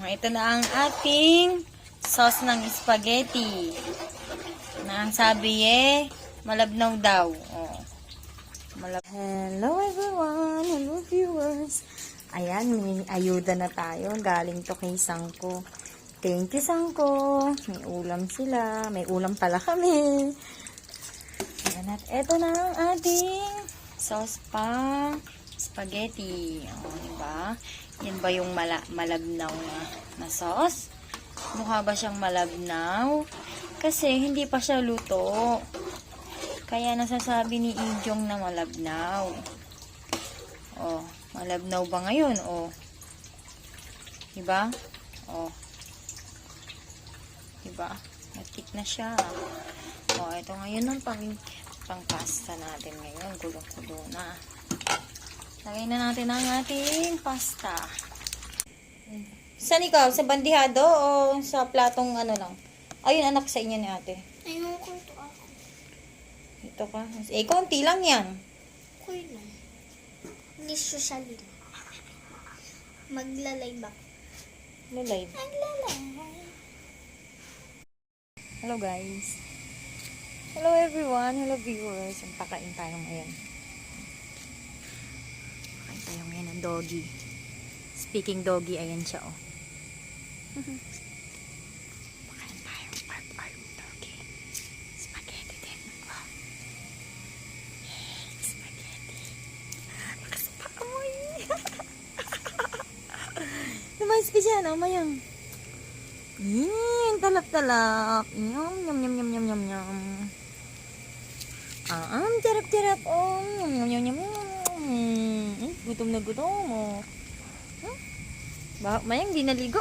Ito na ang ating sauce ng spaghetti. Na ang sabi malabnaw daw. Oh. Hello everyone! Hello viewers! Ayan, may ayuda na tayo. Galing to kay Sangko. Thank you, Sangko. May ulam sila. May ulam pala kami. Ayan, at eto na ang ating sauce pang spaghetti. O, diba? Yan ba yung malabnaw na sauce? Mukha ba siyang malabnaw? Kasi hindi pa siya luto. Kaya nasasabi ni Ijong na malabnaw. O, malabnaw ba ngayon? O, diba? O, diba? Natik na siya. O, ito ngayon ang pang pasta natin ngayon. Gulong-gulo na. Lagay na natin ang ating pasta. Saan ikaw? Sa bandihado o sa platong ano lang? Ayun, anak sa inyo ni ate. Ayun ko ito ako. Ito ka. Eh, konti lang yan. Okay lang. Hindi social lang. Maglalay ba? Live. Maglalay. Hello guys. Hello everyone. Hello viewers. Pakain tayo ngayon. Pakain tayo ngayon ng doggy. Speaking doggy, ayan siya oh. Pakain tayo. Doggy. Spaghetti din. Oh. Spaghetti. Lakas pa amoy. Lumayas ka dyan, oh, mayang. Talap-talap. Yum, yum, yum, yum, yum, yum, yum. Tirap-tirap. Oh, yum, yum, yum, yum. Gutom na gutom, oh. Bahak mayang, di naligo.